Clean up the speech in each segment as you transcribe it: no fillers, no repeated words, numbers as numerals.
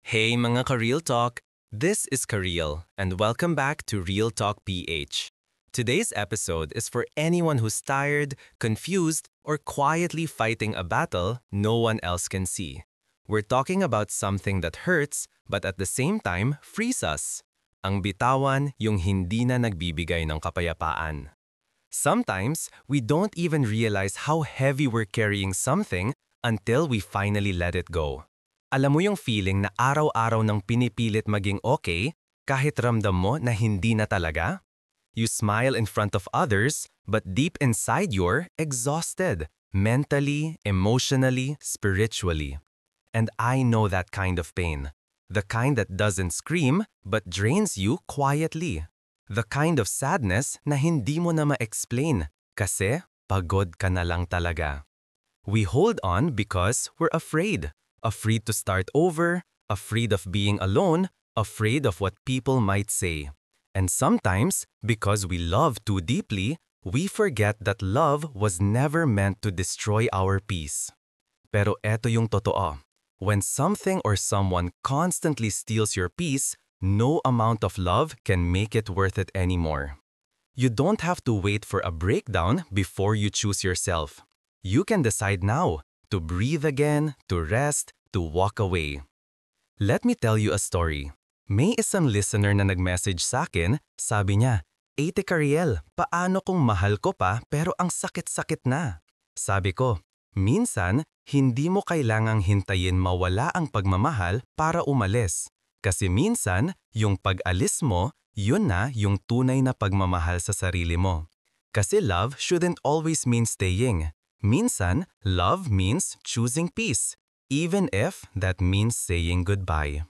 Hey mga ka-Real Talk! This is Kareel, and welcome back to Real Talk PH. Today's episode is for anyone who's tired, confused, or quietly fighting a battle no one else can see. We're talking about something that hurts, but at the same time, frees us. Ang bitawan, yung hindi na nagbibigay ng kapayapaan. Sometimes, we don't even realize how heavy we're carrying something until we finally let it go. Alam mo yung feeling na araw-araw nang pinipilit maging okay, kahit ramdam mo na hindi na talaga? You smile in front of others, but deep inside you're exhausted, mentally, emotionally, spiritually. And I know that kind of pain. The kind that doesn't scream, but drains you quietly. The kind of sadness na hindi mo na ma-explain, kasi pagod ka na lang talaga. We hold on because we're afraid. Afraid to start over, afraid of being alone, afraid of what people might say. And sometimes, because we love too deeply, we forget that love was never meant to destroy our peace. Pero eto yung totoo. When something or someone constantly steals your peace, no amount of love can make it worth it anymore. You don't have to wait for a breakdown before you choose yourself. You can decide now to breathe again, to rest, to walk away. Let me tell you a story. May isang listener na nag-message sa akin, sabi niya, Ate Cariel, paano kung mahal ko pa pero ang sakit-sakit na? Sabi ko, minsan, hindi mo kailangang hintayin mawala ang pagmamahal para umalis. Kasi minsan, yung pag-alis mo, yun na yung tunay na pagmamahal sa sarili mo. Kasi love shouldn't always mean staying. Minsan, love means choosing peace, even if that means saying goodbye.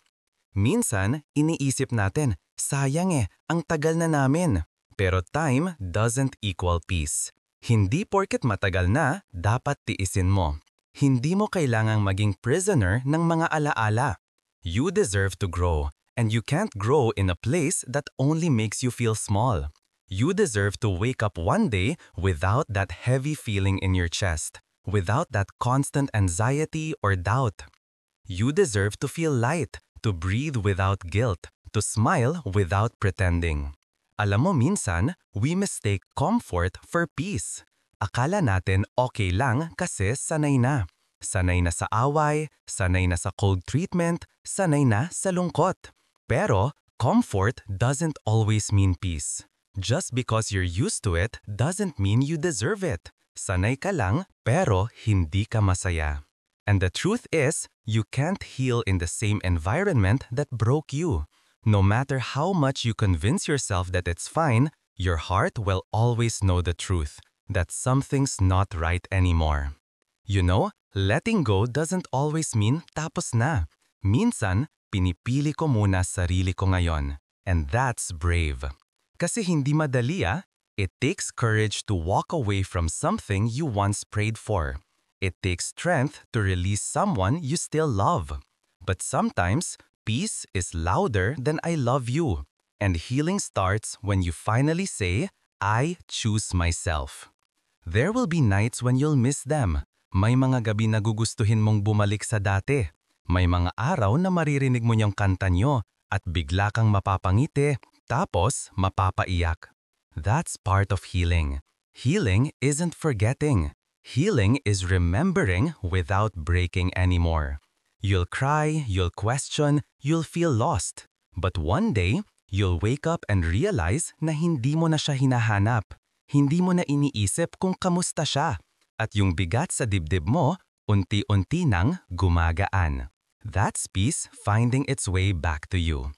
Minsan, iniisip natin, sayang ang tagal na namin. Pero time doesn't equal peace. Hindi porket matagal na, dapat tiisin mo. Hindi mo kailangang maging prisoner ng mga alaala. You deserve to grow, and you can't grow in a place that only makes you feel small. You deserve to wake up one day without that heavy feeling in your chest, without that constant anxiety or doubt. You deserve to feel light, to breathe without guilt, to smile without pretending. Alam mo minsan, we mistake comfort for peace. Akala natin okay lang kasi sanay na. Sanay na sa away, sanay na sa cold treatment, sanay na sa lungkot. Pero, comfort doesn't always mean peace. Just because you're used to it doesn't mean you deserve it. Sanay ka lang, pero hindi ka masaya. And the truth is, you can't heal in the same environment that broke you. No matter how much you convince yourself that it's fine, your heart will always know the truth, that something's not right anymore. You know, letting go doesn't always mean tapos na. Minsan, pinipili ko muna sarili ko ngayon. And that's brave. Kasi hindi madali it takes courage to walk away from something you once prayed for. It takes strength to release someone you still love. But sometimes, peace is louder than I love you. And healing starts when you finally say, I choose myself. There will be nights when you'll miss them. May mga gabi na gugustuhin mong bumalik sa dati. May mga araw na maririnig mo niyang kanta niyo at bigla kang mapapangiti, tapos mapapaiyak. That's part of healing. Healing isn't forgetting. Healing is remembering without breaking anymore. You'll cry, you'll question, you'll feel lost. But one day, you'll wake up and realize na hindi mo na siya hinahanap. Hindi mo na iniisip kung kamusta siya. At yung bigat sa dibdib mo, unti-unti nang gumagaan. That's peace finding its way back to you.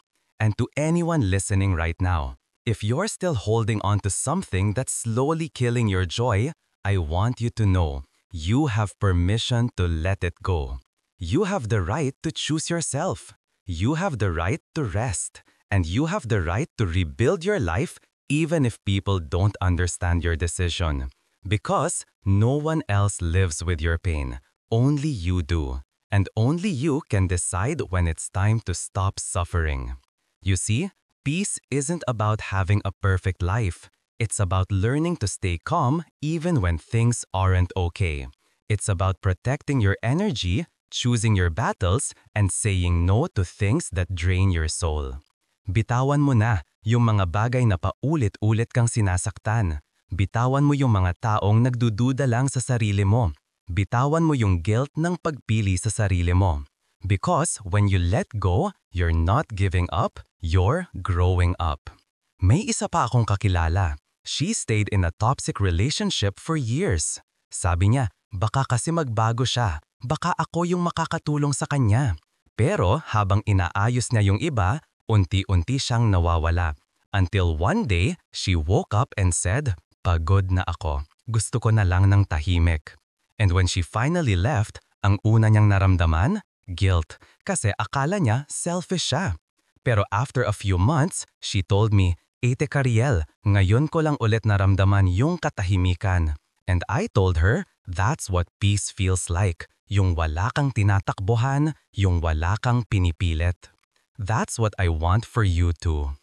And to anyone listening right now, if you're still holding on to something that's slowly killing your joy, I want you to know, you have permission to let it go. You have the right to choose yourself. You have the right to rest. And you have the right to rebuild your life even if people don't understand your decision. Because no one else lives with your pain. Only you do. And only you can decide when it's time to stop suffering. You see, peace isn't about having a perfect life. It's about learning to stay calm even when things aren't okay. It's about protecting your energy choosing your battles, and saying no to things that drain your soul. Bitawan mo na yung mga bagay na paulit-ulit kang sinasaktan. Bitawan mo yung mga taong nagdududa lang sa sarili mo. Bitawan mo yung guilt ng pagpili sa sarili mo. Because when you let go, you're not giving up, you're growing up. May isa pa akong kakilala. She stayed in a toxic relationship for years. Sabi niya, baka kasi magbago siya. Baka ako yung makakatulong sa kanya. Pero habang inaayos niya yung iba, unti-unti siyang nawawala. Until one day, she woke up and said, pagod na ako. Gusto ko na lang ng tahimik. And when she finally left, ang una niyang naramdaman, guilt. Kasi akala niya selfish siya. Pero after a few months, she told me, Ate Cariel, ngayon ko lang ulit naramdaman yung katahimikan. And I told her, that's what peace feels like. Yung wala kang tinatakbuhan, yung wala kang pinipilit. That's what I want for you too.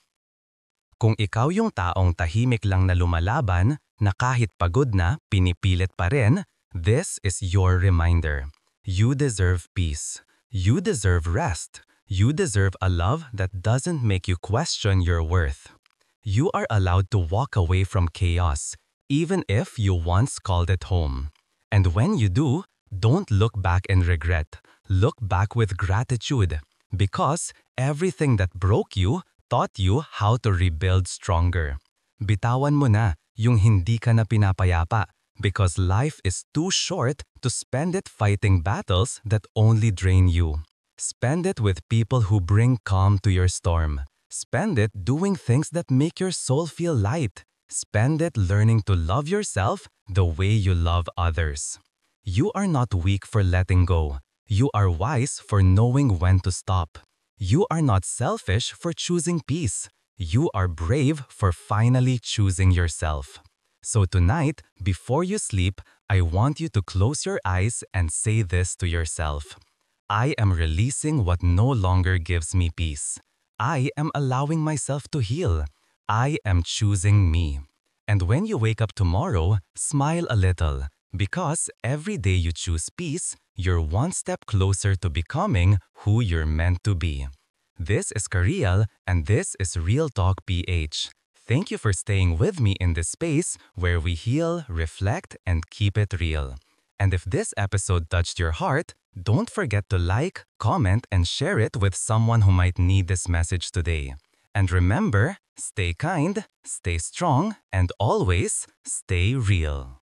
Kung ikaw yung taong tahimik lang na lumalaban, na kahit pagod na, pinipilit pa rin, this is your reminder. You deserve peace. You deserve rest. You deserve a love that doesn't make you question your worth. You are allowed to walk away from chaos, even if you once called it home. And when you do, don't look back and regret. Look back with gratitude. Because everything that broke you taught you how to rebuild stronger. Bitawan mo na yung hindi ka na pinapayapa because life is too short to spend it fighting battles that only drain you. Spend it with people who bring calm to your storm. Spend it doing things that make your soul feel light. Spend it learning to love yourself the way you love others. You are not weak for letting go. You are wise for knowing when to stop. You are not selfish for choosing peace. You are brave for finally choosing yourself. So tonight, before you sleep, I want you to close your eyes and say this to yourself. I am releasing what no longer gives me peace. I am allowing myself to heal. I am choosing me. And when you wake up tomorrow, smile a little. Because every day you choose peace, you're one step closer to becoming who you're meant to be. This is Cariel, and this is Real Talk PH. Thank you for staying with me in this space where we heal, reflect, and keep it real. And if this episode touched your heart, don't forget to like, comment, and share it with someone who might need this message today. And remember, stay kind, stay strong, and always stay real.